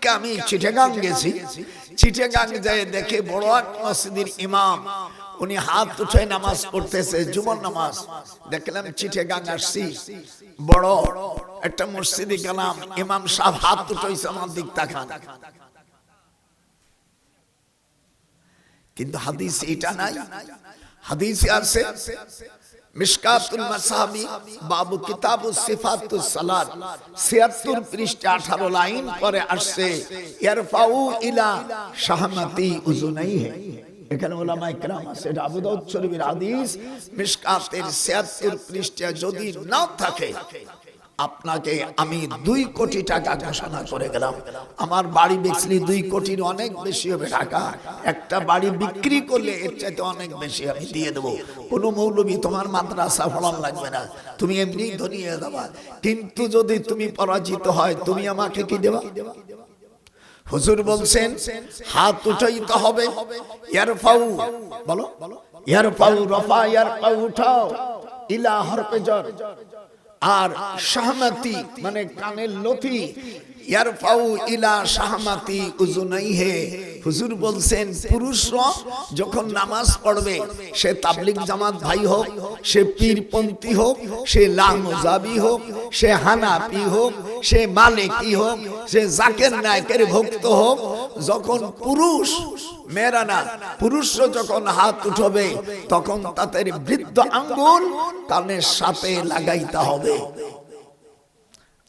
দিনকে আমি চিটাগাং গেছি, চিটাগাং যায় দেখে বড় এক মসজিদের ইমাম উনি হাত উঠে নামাজ পড়তেছে, জুমার নামাজ। দেখলাম চিটাগাং আসছি, বড় একটা মসজিদে গেলাম, ইমাম সাহেব হাত উঠাইছে, আমার দিক তাকান। কিন্তু হাদিস এটা নাই। হাদিসে আছে মিশকাতুল মাসাবি বাবু কিতাবুস সিফাতুস সালাত ৭৬ পৃষ্ঠা ১৮ লাইন পরে আসছে ইয়ারফাউ ইলা শাহমাতি উযুনাইহি। এখানে উলামায়ে কেরাম আছে, এটা আবু দাউদ শরীফের হাদিস, মিশকাতের ৭৬ পৃষ্ঠা। যদি না থাকে আপনাকে আমি ২ কোটি টাকা ঘোষণা করে গেলাম। আমার বাড়ি বেচলে ২ কোটির অনেক বেশি হবে টাকা, একটা বাড়ি বিক্রি করলে এর চাইতে অনেক বেশি আমি দিয়ে দেবো। কোনো মৌলবী তোমার মাদ্রাসা ফলান লাগবে না, তুমি এমনি ধনিয়ে দেবা। কিন্তু যদি তুমি পরাজিত হয়, তুমি আমাকে কি দেবা? হুজুর বলছেন হাত উঠাইতে হবে। ইয়ারফাউ, বলো ইয়ারফাউ, রফা ইয়ারফাউ, উঠাও, ইলা হরফে জর। আর শাহমাতি মানে কানের লতি, ইয়ারফাউ ইলা শাহমাতি উযুনাইহি। হুজুর বলছেন পুরুষরা যখন নামাজ পড়বে, সে তাবলীগ জামাত ভাই হোক, সে পীরপন্থী হোক, সে লামজাবি হোক, সে হানাফি হোক, সে মালিকি হোক, সে জাকের নায়কের ভক্ত হোক, যখন পুরুষ, মেয়েরা না, পুরুষরা যখন হাত উঠাবে তখন তাদের বৃদ্ধ আঙ্গুল কানের সাথে লাগাইতে হবে।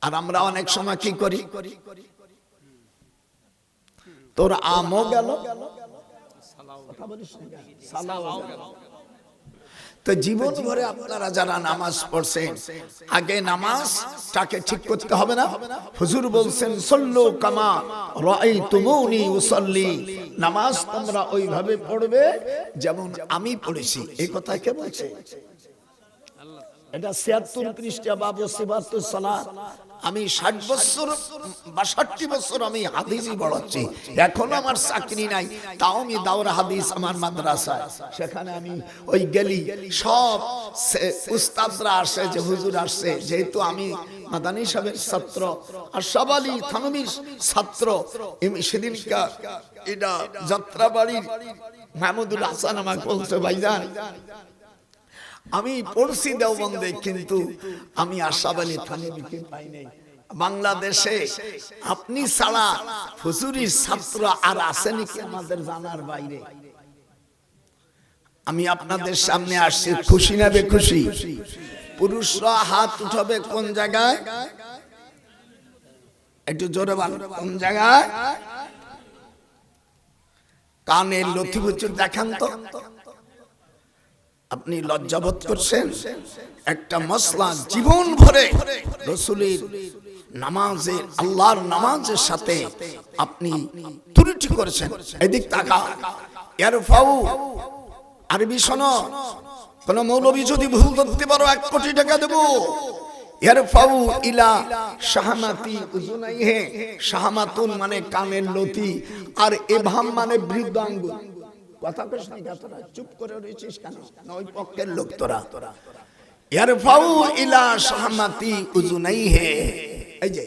আর আমরা অনেক সময় কি করি, তোর আমও গেল, তো জীবন ভরে আপনারা যারা নামাজ পড়ছেন, আগে নামাজটাকে ঠিক করতে হবে না? হুজুর বলছেন সল্লু কামা রাআইতুমুনি উসাল্লি, নামাজ তোমরা ওইভাবে পড়বে যেমন আমি পড়েছি। এই কথা কে বলছে? এটা ৭৬ পৃষ্ঠা বাবু সিফাতুস সালাত। আমি ৬০ বছর ৬২ বছর আমি হাদিসই পড়াচ্ছি, এখন আমার চাকরি নাই, তাও আমি দাওরা হাদিস আমার মাদ্রাসায়, সেখানে আমি ওই গেলি সব উস্তাদরা আসে, যে হুজুর আসছে, যেহেতু আমি মাদানী সাহেবের ছাত্র, আশরাফ আলী থানভীর ছাত্র। সেদিনকা এটা যাত্রাবাড়ির মাহমুদুল হাসান আমাকে বলছে, ভাইজান আমি পড়ছি দেওবন্দে, কিন্তু আমি আশরাফ আলী থানভীকে পাই নাই। বাংলাদেশে আপনি ছাড়া হুজুরির ছাত্র আর আছে নাকি আমাদের জানার বাইরে? আমি আপনাদের সামনে আসছি, খুশি না বেখুশি? পুরুষরা হাত উঠাবে কোন জায়গায়? একটু জোরে বলেন, কোন জায়গায়? কানের লথি বুচুর দেখান তো। আপনি লজ্জাবোধ করছেন? একটা মসলা জীবন ভরে রাসূলের নামাজে, আল্লাহর নামাজের সাথে আপনি ত্রুটি করেছেন। এদিক তাকা। ইয়ারফাউ আরবি শোনো, কোন মৌলবী যদি ভুল ধরতে পারো ১ কোটি টাকা দেব। ইয়ারফাউ ইলা শাহমাতি উযুনাইহি, শাহমাতুন মানে কানের লতি, আর ইবহাম মানে বৃদ্ধ আঙ্গুল। কথা কইছ না তোরা, চুপ করে রইছিস কেন? না ওই পক্ষের লোক তোরা? ইয়ারফাউ ইলা শাহমাতি উযুনাইহি, এই যে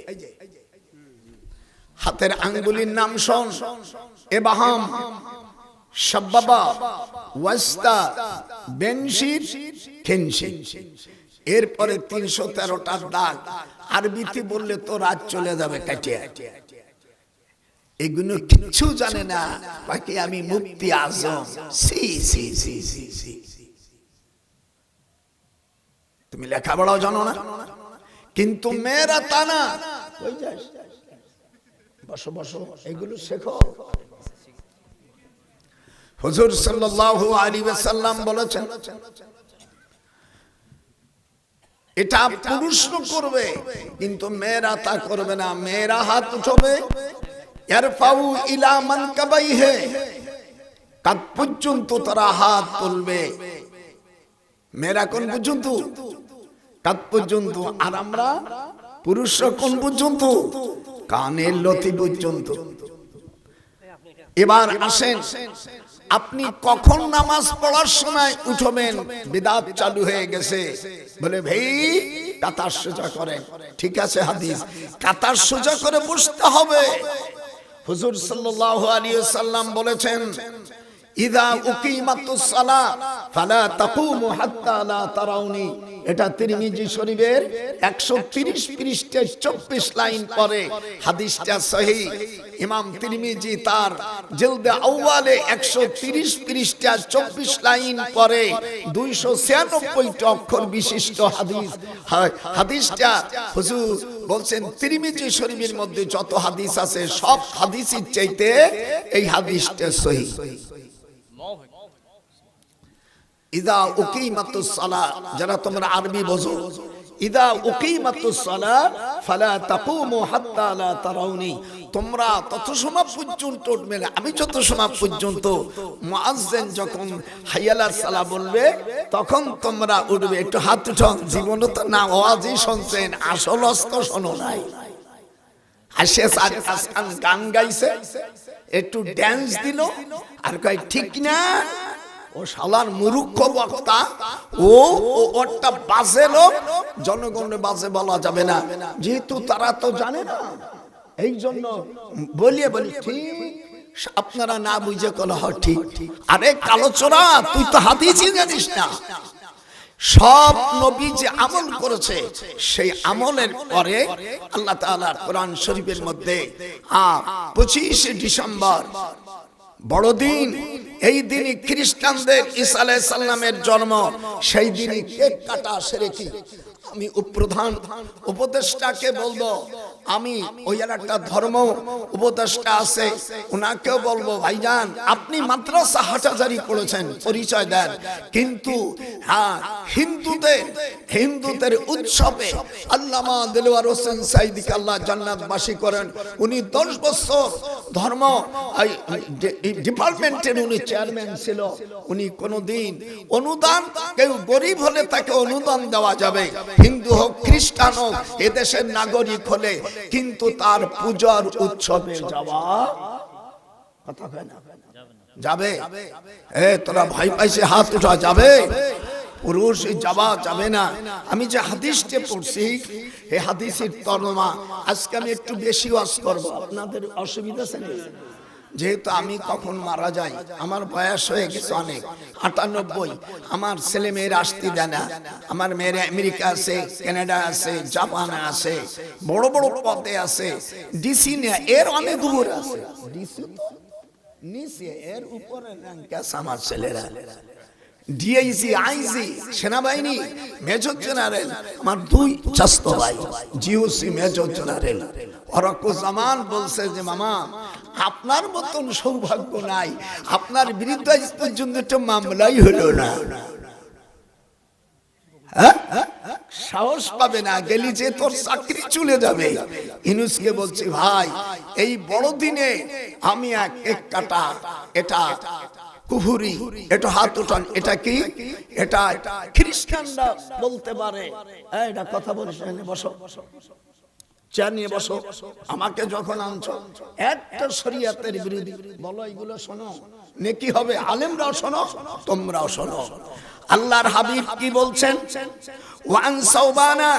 হাতের আঙ্গুলের নাম শোন, ইবহাম, শাবাবা, ওয়াসতা, বেনশির, খিনশির। এরপরে ৩১৩টা দাগ। আরবিতে বললে তো রাত চলে যাবে কাটিয়ে। এগুলো কিচ্ছু জানে না, বাকি আমি মুফতি আজম। সি সি সি সি সি, তুমি লেখাপড়াও জানো না, কিন্তু মেয়েরা তা না। বসো বসো, এগুলো শেখো। হুজুর সাল্লাল্লাহু আলাইহি ওয়াসাল্লাম বলেছেন এটা পুরুষরা করবে, কিন্তু মেয়েরা তা করবে না। মেয়েরা হাত উঠাবে, ইয়ারফাউ ইলা মানকাবাইহি, কাঁধ পর্যন্ত তারা হাত তুলবে। মেয়েরা কোন পর্যন্ত? কাঁধ পর্যন্ত। আর আমরা পুরুষরা কোন পর্যন্ত? কানের লতি পর্যন্ত। এবার আসেন, আপনি কখন নামাজ পড়ার সময় উঠবেন? বিদআত চালু হয়ে গেছে, বলে ভাই কাতার সোজা করেন। ঠিক আছে, হাদিস, কাতার সোজা করে বসতে হবে। হুজুর সাল্লাল্লাহু আলাইহি ওয়াসাল্লাম বলেছেন, ইযা উকিমাতুস সালাহ ফালা তাকুমু হাত্তা লা তারাউনি। এটা তিরমিজি শরীফের 130 পৃষ্ঠায় 24 লাইন পরে হাদিসটা সহিহ। ইমাম তিরমিজি তার জিলদে আউয়ালে 130 পৃষ্ঠা 24 লাইন পরে 296 অক্ষর বিশিষ্ট হাদিস। হাদিসটা হুজুর বলছেন তিরমিজি শরীফের মধ্যে যত হাদিস আছে সব হাদিসের চাইতে এই হাদিসটা সহিহ। ইদা উকিমাতুস সালাহ, যারা তোমরা আরবি বোঝো, ইদা উকিমাতুস সালাহ ফালা তাকুমু হাত্তা লা তারাউনি। তোমরা তত সময় পর্যন্ত উঠবে না, আমি যত সময় পর্যন্ত মুয়াজ্জিন যখন হাইয়ালাস সালাহ বলবে তখন তোমরা উঠবে। একটু হাত উঠান। জীবনে তো না ওয়াজই শুনছেন, আসল অস্ত শোনো নাই। আসে গান গাইছে, একটু ড্যান্স দিল, আর কয় ঠিক না ও শালার মূর্খ বক্তা, ও ওটা বাজে লোক, জনগণের বাজে বলা যাবে না, যেহেতু তারা তো জানে না, এই জন্য বলিয়ে বলি ঠিক, আপনারা না বুঝে কল ঠিক। আরে কালো চোরা, তুই তো হাদিসই জানিস না। সব নবী যে আমল করেছে সেই আমলের পরে আল্লাহ তাআলা কোরআন শরীফের মধ্যে 25 ডিসেম্বর বড়দিন, এই দিনই খ্রিস্টানদের ঈসা আলাইহিস সালামের জন্ম, সেই দিনই কেক কাটা সেরে কি আমি প্রধান উপদেষ্টাকে বলবো, আমি ওই একটা ধর্ম উপদেষ্টা আছে ওনাকেও বলবো, ভাইজান আপনি মাদ্রাসা হাটাজারি করেছেন, পরিচয় দেন, কিন্তু হ্যাঁ হিন্দুদের উৎসবে আল্লামা দেলোয়ার হোসেন সাইদিকে আল্লাহ জান্নাতবাসী করেন, উনি 10 বছর ধর্ম ডিপার্টমেন্টের উনি চেয়ারম্যান ছিল, উনি কোনদিন অনুদান, কেউ গরিব হলে তাকে অনুদান দেওয়া যাবে, হিন্দু হোক খ্রিস্টান হোক এদেশের নাগরিক হলে, কিন্তু তার পূজার উৎসবে যাওয়া কথা হয় না, যাবে? তোরা ভয় পাইছে হাত উঠা, যাবে? পুরুষ যাওয়া যাবে না। আমি যে হাদিসটা পড়ছি এই হাদিসের তর্জমা আজকে আমি একটু বেশি ওয়াজ করব, আপনাদের অসুবিধা আছে না? যেহেতু আমি কখন মারা যাই, আমার বয়স হয়ে গেছে অনেক, 98, আমার ছেলে মেয়েরা আসতে দেয় না, আমার মেয়েরা আমেরিকা আছে, কানাডা আছে, জাপানে আছে, বড় বড় পদে আছে, ডিসি না এর অনেক উপরে আছে, ডিসি তো নিচে, এর উপরে র্যাঙ্ক আছে আমার ছেলেরা, ডিআইজি, আইজি, সেনাবাহিনী, মেজর জেনারেল, আমার 2 চাস্তো ভাই জিওসি মেজর জেনারেল। ওরাকুজ্জামান বলছে যে মামা আপনার মতন সৌভাগ্য নাই, আপনার বিরুদ্ধে আজ পর্যন্ত একটা মামলাই হলো না, সাহস পাবে না, গেলি যে তোর চাকরি চলে যাবে। ইনুসকে বলছি ভাই এই বড় দিনে আমি এক কাটা, এটা কুফুরি, এটা হাত উঠান, এটা কি? এটা খ্রিস্টানরা বলতে পারে, এটা কথা বলিস না, বসো চেয়ার নিয়ে বসো, আমাকে যখন আনছো একটা শরীয়তের বিরোধী বলো, এগুলো শোনো, নেকি হবে, আলেমরাও শোনো, তোমরাও শোনো। আল্লাহর হাবিব কি বলছেন? ওয়ান সাওবানা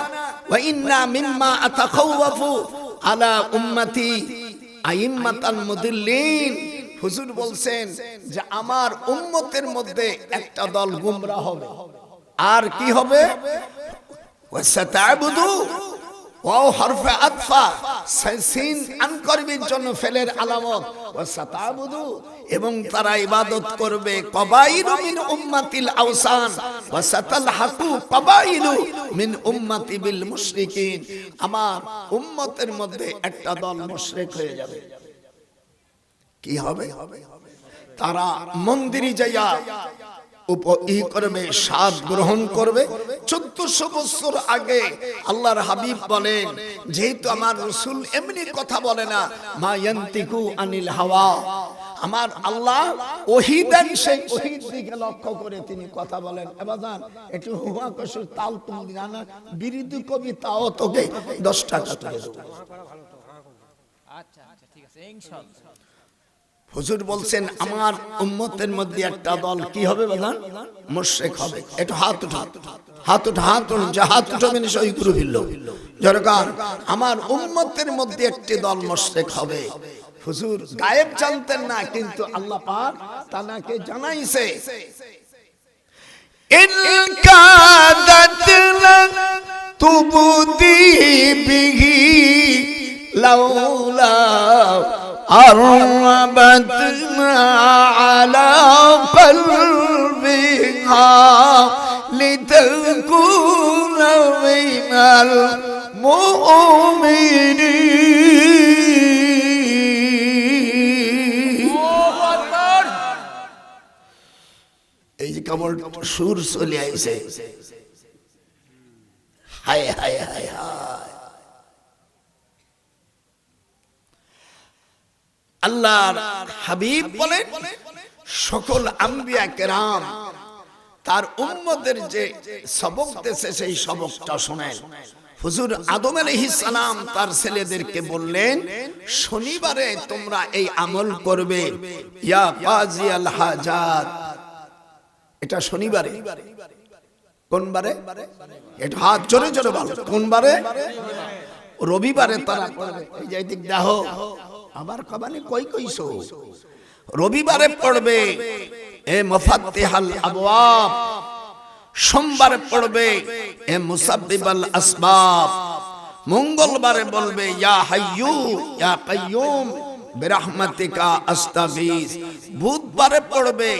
ওয়া ইন্না মিম্মা আতাখাওয়াফু আলা উম্মতি আইম্মাতাল মুদিল্লিন। হুজুর বলছেন যে আমার উম্মতের মধ্যে একটা দল গুমরাহ হবে, আর কি হবে? ওয়াসাতাবুদু ওয়াও হরফে আতফা, সিন আনকরবির জন্য ফেলের আলামত, ওয়াসাতাবুদু, এবং তারা ইবাদত করবে, কবাইলু মিন উম্মাতিল আওসান ওয়াসাতালহাকু কবাইলু মিন উম্মতি বিল মুশরিকিন। আমার উম্মতের মধ্যে একটা দল মুশরিক হয়ে যাবে। কি হবে? তারা মন্দিরে যাইয়া করবে, স্বাদ গ্রহণ করবে। 1400 বছর আগে আল্লাহর হাবিব বলেন, যেহেতু আমার রাসূল এমনি কথা বলে না, মা ইয়ান্তিকু আনিল হাওয়া, আমার আল্লাহ ওহী দেন, সেই ওহীর দিকে লক্ষ্য করে তিনি কথা বলেন। এবাজান একটু হুয়া কসুর তাল তুমি জানা, বিরোধী কবিতাও তোকে 10 টাকা তুলে দেব। আচ্ছা আচ্ছা ঠিক আছে ইনশাআল্লাহ। হুজুর বলছেন আমার উম্মতের মধ্যে একটা দল কি হবে বলেন? মুশরিক হবে। একটু হাত উঠা, হাত উঠা, হাত উঠা, যা হাত উঠাবেন সই করে ফেলল। জরকার আমার উম্মতের মধ্যে একটি দল মুশরিক হবে। হুজুর গায়েব জানতেন না, কিন্তু আল্লাহ পাক তানাকে জানাইছে। ইন কাদাত তুবদি বিহি লাউলা আরবাতনা আলা কলবিহা লিতাকুনা মিনাল মুমিনিন। এই যে কেমন সুর চলে আইছে, হায় হায় হায় হায়। আল্লাহর হাবিব বলেন সকল আম্বিয়া কেরাম তার উম্মতের যে সবক দিয়েছে সেই সবকটা শুনেন। হুজুর আদম আলাইহিস সালাম তার ছেলেদেরকে বললেন শনিবারে তোমরা এই আমল করবে, ইয়া কাজী আল হাজাত। এটা শনিবারে। কোন বারে? এটা হাত জোরে জোরে বলো, কোন বারে? রবিবারে তারা পড়বে। এই যে দিক দেখো আবার কবানি কই কইছো, রবিবারে পড়বে এ মুফাত্তিহাল আবওয়াব, সোমবারে পড়বে এ মুসাব্বিবাল আসবাব, মঙ্গলবারে বলবে ইয়া হাইয়ু ইয়া কাইয়ুম বিরহমাতিকা আস্তাগীস, বুধবারে পড়বে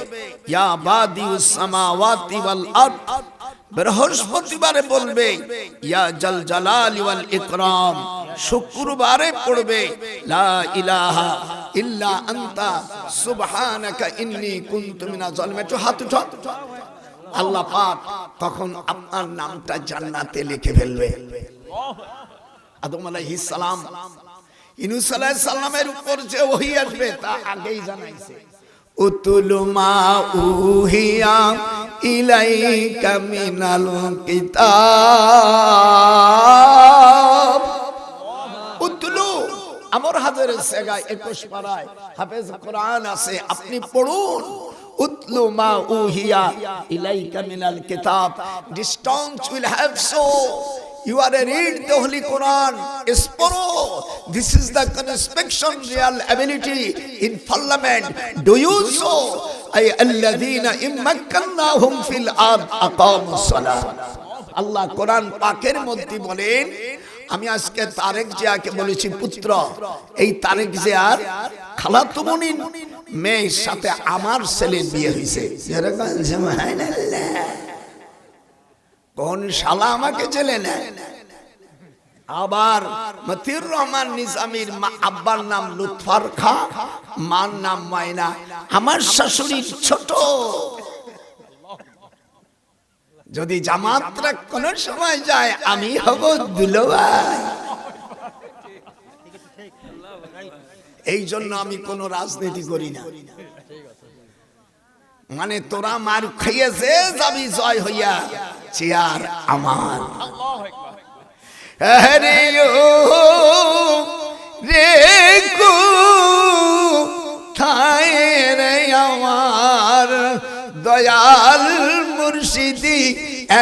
ইয়া বাদিউস সামাওয়াতি ওয়াল আরদ, বৃহস্পতিবারে বলবে ইয়া জাল জালালি ওয়াল ইকরাম, শুক্রবারে পড়বে লা ইলাহা ইল্লা আনতা সুবহানাকা ইন্নী কুনতু মিনাজ জালিমিন। একটু হাত উঠাও। আল্লাহ পাক তখন আপনার নামটা জান্নাতে লিখে ফেলবে। আদম আলাইহিস সালাম ইউনূস আলাইহিস সালামের উপর যে ওহী আসবে তা আগেই জানাইছে। উতুলু মা উহিয়া ইলাইকা মিনাল কিতাব। উতুলু আমর হাজারের জায়গায় 21 পারায় হাফেজ কোরআন আছে, আপনি পড়ুন। উতলু মা উহিয়া ইলাইকা মিনাল কিতাব। Distance will have so. You are a read the Holy Quran. Esporo. This is the conspection real ability in parliament. Do you so? Ay alladhina immakkannahum fil ard aqamus salat. Allah Quran পাকের মধ্যে বলেন, আমি আজকে তারেক জিয়াকে বলেছি পুত্র, এই তারেক জিয়ার খালাতো বোনের মেয়ের সাথে আমার ছেলের বিয়ে হয়েছে। কোন শালা আমাকে জেলে নেয়। আবার মতিউর রহমান নিজামীর আব্বার নাম লুৎফর খা, মার নাম মায়না, আমার শাশুড়ির ছোট। যদি জামাতরা কোন সময় যায় আমি হব দুলোভাই। এই জন্য আমি কোন রাজনীতি করি না। মানে তোরা মার খাইয়েছে যাবি জয় হইয়া, চেয়ার আমার। রে কোথায় রে আমার দয়াল মুর্শিদি,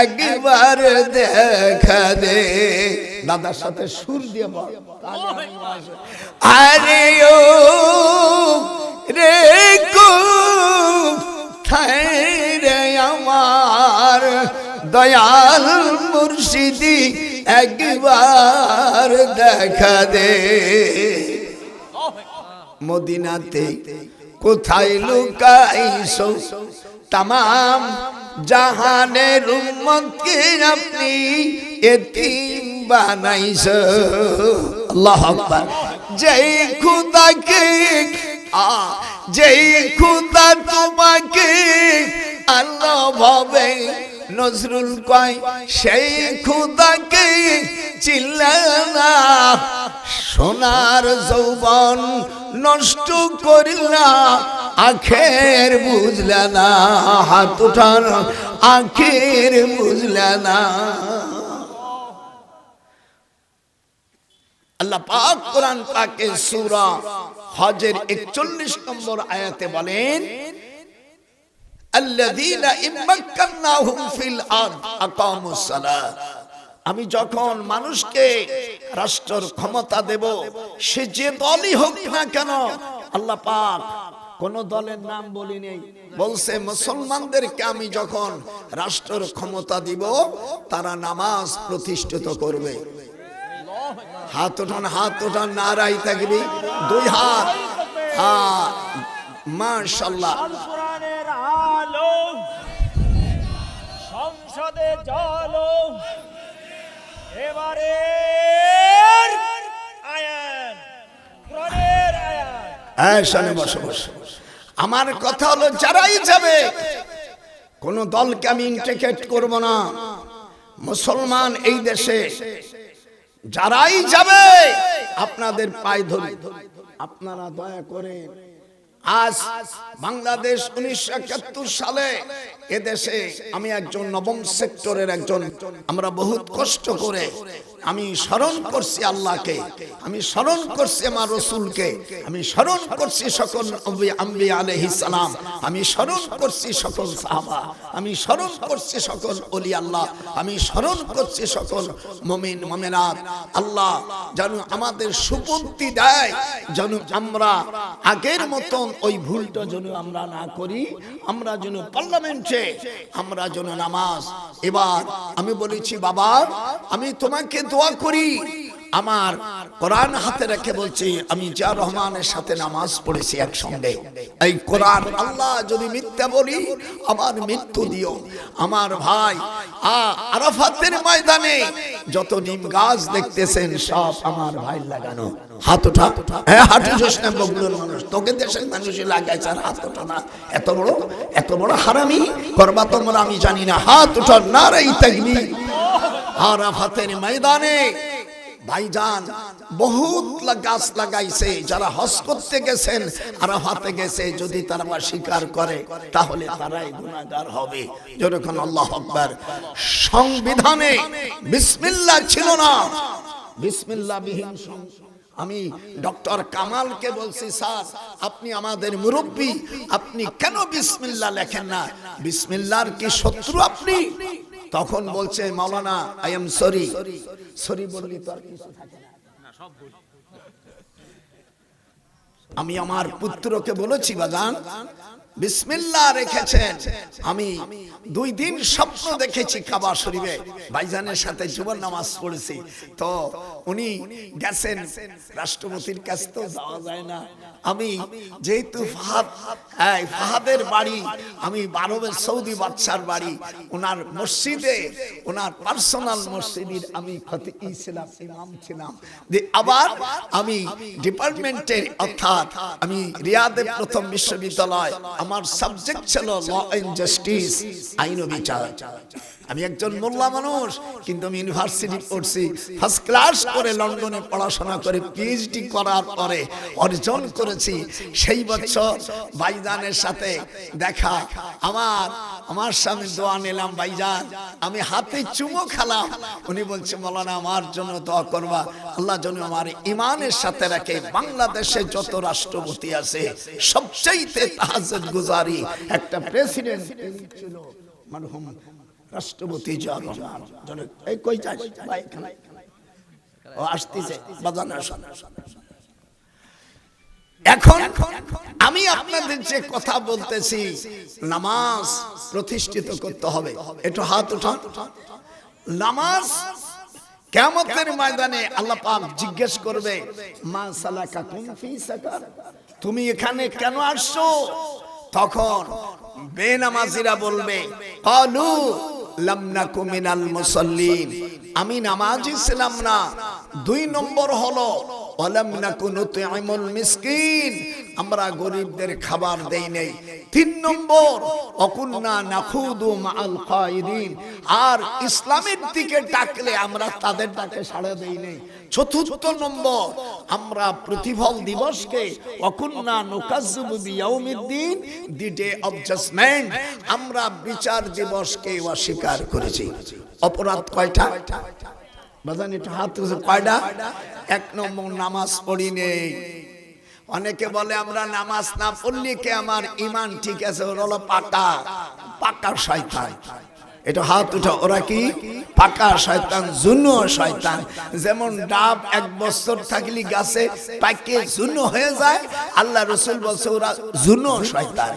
একবার দেখা দে। দাদার সাথে সুর দিয়ে বল। আরে ও রে কোথায় রে আমার দয়াল মুর্শিদি, একবার দেখা দে। মদিনাতে কোথায় লুকাইছো তামাম জাহানের উম্মতকে আপনি এতিম বানাইছো। আল্লাহু আকবার। যেই খুদাকে যেই খুদা তোমাকে আল্লাহ ভাবে নজরুল কয়, সেই খুদাকে চিল্লানা। সোনার যৌবন নষ্ট করিলা, আখের বুঝলা না। হাত উঠান, আখের বুঝলা না। আল্লাহ পাক কোরআন পাকে সূরা হজের 41 নম্বর আয়াতে বলেন আল্লাযীনা ইম্মাক্কান্নাহুম ফিল আরদ আকামুস সালাত। আমি যখন মানুষকে রাষ্ট্রের ক্ষমতা দেব, সে যে দলই হোক না কেন, আল্লাহ পাক কোন দলের নাম বলি নেই, বলছে মুসলমানদেরকে আমি যখন রাষ্ট্রের ক্ষমতা দিব তারা নামাজ প্রতিষ্ঠিত করবে। হাত ওঠান নারায়ে তাকবীর, দুই হাত, মাশাআল্লাহ। কোরআনের আলো সংসদে জ্বলো, এবারে আয়াত কোরআনের আয়াত। শোনে বসো। আমার কথা হলো, যারাই যাবে, কোন দলকে আমি ইন্টিগ্রেট করব না। মুসলমান এই দেশে যারাই যাবে আপনাদের পায়ে ধরি, আপনারা দয়া করে। আজ বাংলাদেশ 1971 সালে এদেশে আমি একজন নবম সেক্টরের একজন, আমরা বহুত কষ্ট করে আমি স্মরণ করছি আল্লাহকে, আমি স্মরণ করছি আমার রসুলকে, আমি স্মরণ করছি সকল আম্বিয়া আলাইহিস সালাম, আমি স্মরণ করছি সকল সাহাবা, আমি স্মরণ করছি সকল ওলি আল্লাহ, আমি স্মরণ করছি সকল মুমিন মুমিনাত। আল্লাহ যেন আমাদের সুবুদ্ধি দেয়, যেন আমরা আগের মতন ওই ভুলটা যেন আমরা না করি। আমরা যেন পার্লামেন্টে আমরা যেন নামাজ, এবার আমি বলেছি বাবা আমি তোমাকে দোয়া করি, আমার কোরআন হাতে রেখে বলছি, আমি জিয়া রহমানের সাথে নামাজ পড়েছি একসঙ্গে। এই কোরআন, আল্লাহ যদি মিথ্যা বলি আমার মৃত্যু দিও। আমার ভাই আরাফাতের ময়দানে যত নিম গাছ দেখতেছেন সব আমার ভাই লাগানো। হাত ওঠা, হ্যাঁ হাঁটু জোস না, বগুড়ার মানুষ, তোকে দেশের মানুষই লাগাইছে আর হাত ওঠা না। এত বড় হারামি করবা তোমরা, আমি জানি না। হাত ওঠা, নারায়ে তাকবীর। আরাফাতের ময়দানে ভাইজান বহুত গাছ লাগাইছে, যারা হজ করতে গেছেন আরাফাতে গেছে, যদি তারা স্বীকার করে তাহলে তারাই গুনাহগার হবে। যখন আল্লাহু আকবার। সংবিধানে বিসমিল্লাহ ছিল না, বিসমিল্লাহ বিহীন। আমি ডক্টর কামালকে বলছি, স্যার আপনি আমাদের মুরব্বী, আপনি কেন বিসমিল্লাহ লেখেন না? বিসমিল্লাহর কি শত্রু আপনি? তখন বলছে মাওলানা আই এম সরি বললি তো আর কিছু থাকে না। আমি আমার পুত্রকে বলেছি বাজান বিসমিল্লাহ রেখেছেন। আমি 2 দিন স্বপ্ন দেখেছি কাবা শরীফে, ভাইজানের সাথে জুমার নামাজ পড়েছি। তো উনি গেছেন রাষ্ট্রপতির কাছে, তো যাওয়া যায় না। আমি যেহেতু ফাহাদের বাড়ি, আমি বারবের সৌদি বাদশার বাড়ি, ওনার মসজিদে, ওনার পার্সোনাল মসজিদের আমি খতিব ছিলাম, ইমাম ছিলাম। আবার আমি ডিপার্টমেন্টের, অর্থাৎ আমি রিয়াদের প্রথম বিশ্ববিদ্যালয়, আমার সাবজেক্ট ছিল ল এন্ড জাস্টিস, আইন ও বিচার। আমি একজন মোল্লা মানুষ, কিন্তু আমি ইউনিভার্সিটি পড়ছি, ফার্স্ট ক্লাস করে লন্ডনে পড়াশোনা করে পিএইচডি করার পরে অর্জন করেছি। সেই বছর ভাইজানের সাথে দেখা, আমার সামনে দোয়া নিলাম, ভাইজান আমি হাতে চুমো খেলাম। উনি বলছে মাওলানা আমার জন্য দোয়া করবা, আল্লাহ যেন আমার ইমানের সাথে রাখে। বাংলাদেশে যত রাষ্ট্রপতি আছে সবচাইতে তাহাজ্জুদ গুজারি একটা প্রেসিডেন্ট ছিল মরহুম রাষ্ট্রপতি জিয়া রহমান। এই কই যাস ভাই, এখানে ও আসতেছে বাজান। এখন আমি আপনাদের যে কথা বলতেছি, নামাজ প্রতিষ্ঠিত করতে হবে। একটু হাত উঠান। নামাজ কিয়ামতের ময়দানে আল্লাহ পাক জিজ্ঞেস করবে, মা সালাকাকুম ফি সাকার, তুমি এখানে কেন আসছো? তখন বেনামাজিরা বলবে, ক্বালু লাম নাকু মিনাল মুসাল্লিন, আমি নামাজি ছিলাম না। 2 নম্বর হলো ওয়ালাম নাকু নুতইমুল মিসকিন, আমরা গরিবদের খাবার দেই নাই। 3 নম্বর অকুন্না নাখুদু মাআল কায়িদিন, আর ইসলামের দিকে ডাকলে আমরা তাদের ডাকে সাড়া দেই নাই। 4র্থ নম্বর আমরা প্রতিফল দিবসকে অকুন্না নুকাজ্জিবু বিয়াউমিদ্দিন, দি ডে অফ জাজমেন্ট, আমরা বিচার দিবসকে অস্বীকার করেছি। অপরাধ কয়টা বাজান? একটু হাত তুলে কয়টা? 1 নম্বর নামাজ পড়ি নেই, অনেকে বলে আমরা নামাজ না পড়লে কি আমার ঈমান ঠিক আছে, ওরা হলো পাকা পাকা শয়তান। এটা হাত উঠা, ওরা কি পাকা শয়তান, জুনো শয়তান। যেমন ডাব 1 বছর থাকলে গাছে পাকে জুনো হয়ে যায়, আল্লাহ রাসূল বলছে ওরা জুনো শয়তান।